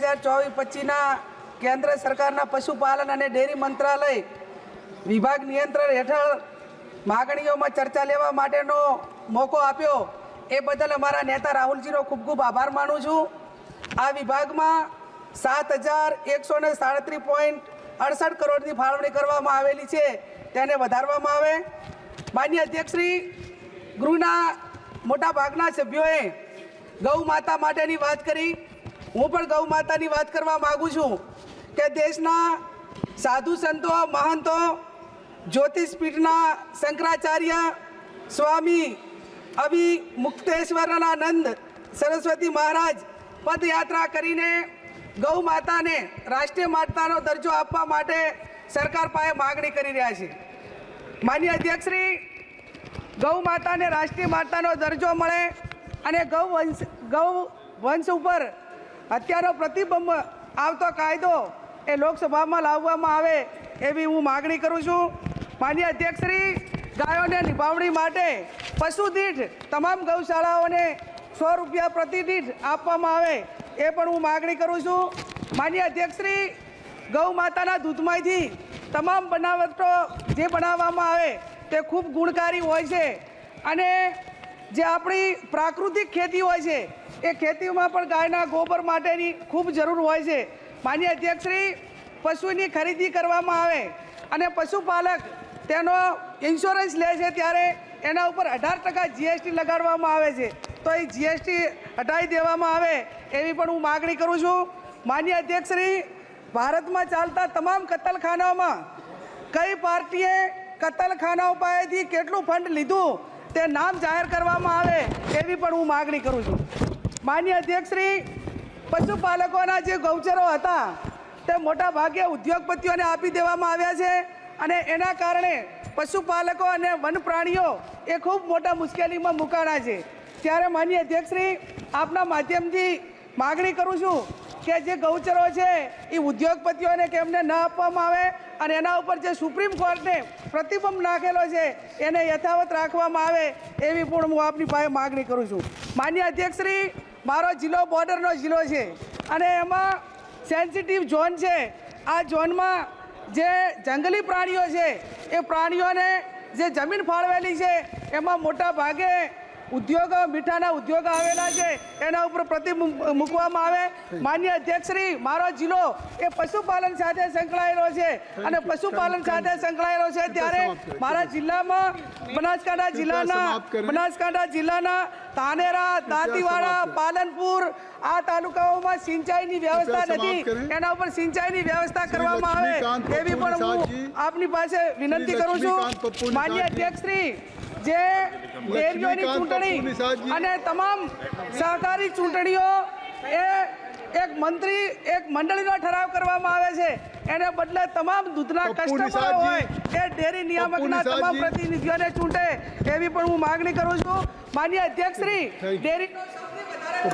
2024-25 केंद्र सरकारना पशुपालन और डेरी मंत्रालय विभाग नियंत्रण हेठळ मागणीओमां चर्चा लेवा माटेनो मोको आप्यो ए बदल अमारा नेता राहुलजीनो खूब खूब आभार मानु छूं। आ विभागमां 7,137.68 करोड़नी फाळवणी करवामां आवेली छे, तेने वधारवामां आवे। माननीय अध्यक्षश्री, गृहना मोटा भागना सभ्योए गौ माता माटेनी वात करी। हूँ पण गौ मातानी वात करवा मागू छूं के देशना साधु संतो महंतो ज्योतिषपीठना शंकराचार्य स्वामी अभिमुक्तेश्वरानंद सरस्वती महाराज पदयात्रा करीने गौ माता ने राष्ट्रीय मातानो दर्जो आपवा माटे सरकार पासे मागणी करी रह्या छे। माननीय अध्यक्षश्री, गौ माता ने राष्ट्रीय मातानो दर्जो मळे अने गौ वंश उपर हत्यानो प्रतिबंध आवतो कायदो ए लोकसभामां लाववामां आवे एवी हूँ मागणी करूँ छूं। माननीय अध्यक्षश्री, गायोने निभावणी माटे पशु दीठ तमाम गौशालाओने 100 रुपया प्रति दीठ आपवामां आवे ए पण हूँ मागणी करूँ छूं। माननीय अध्यक्षश्री, गौ माताना दूधमांथी तमाम बनावटो जे बनाववामां आवे ते खूब गुणकारी होय छे अने जे आपणी प्राकृतिक खेती होय छे ए खेतीमां पण गायना गोबर माटेनी खूब जरूर होय छे। माननीय अध्यक्षश्री, पशुनी खरीदी करवामां आवे अने पशुपालक तेनो इन्श्योरन्स ले छे त्यारे एना उपर 18% GST लगाडवामां आवे छे, तो ए GST हटावी देवामां आवे एवी पण हूँ मागणी करूँ छूं। माननीय अध्यक्षश्री, भारतमां चालता तमाम कत्तलखानाओमां कई पार्टीए कत्तलखानाओ पासेथी केटલું फंड लीधुं ते नाम जाहिर करवामां आवे एवी पण हूँ मागणी करूँ छूं। माननीय अध्यक्षश्री, पशुपालकोना जे गौचरो हता ते मोटा भागे उद्योगपतिओने आपी देवामां आव्या छे अने एना कारणे पशुपालको अने वन प्राणीओ ए खूब मोटा मुश्केलीमां मुकाणा छे। त्यारे माननीय अध्यक्षश्री, आपना माध्यमथी मागणी करूँ छूं के जे गौचरो छे ए उद्योगपतिओने केमने न आपवामां आवे अने एना उपर जे सुप्रीम कोर्टे प्रतिबंध नाखेलो छे एने यथावत राखवामां आवे एवी पण हूँ आपनी पासे मागणी करूँ छूं। माननीय अध्यक्षश्री, मारो जिल्लो बोर्डरनो जिल्लो छे अने एमां सेंसिटिव झोन छे। आ झोनमां जे जंगली प्राणीओ छे ए प्राणीओने जे जमीन फाळवेली छे एमां मोटा भागे उद्योग मीठाना उद्योग आवेला छे एना उपर प्रतिबंध मूकवामां आवे। माननीय अध्यक्षश्री, मारो जिल्लो ए पशुपालन साथे संकळायेलो छे अने पशुपालन साथे संकळायेलो छे त्यारे मारा जिल्लामां बनासकांठा जिल्लाना धानेरा, दांतीवाड़ा, पालनपुर आ तालुकाओमां सिंचाईनी व्यवस्था नथी, एना उपर सिंचाईनी व्यवस्था करवामां आवे एवी पण हूँ आपनी पासे विनंती करूं छूं। माननीय अध्यक्षश्री, जे डेरीओनी चूंटणी अने तमाम सहकारी चूंटणीओ एक मंडळीनो ठराव करवामां आवे छे एने बदले तमाम दूधना कस्टमर होय ए डेरी नियामकना तमाम प्रतिनिधिओने चूंटे एवी पण हूँ मागणी करूं छूं। माननीय अध्यक्षश्री, डेरीनो सौथी વધારે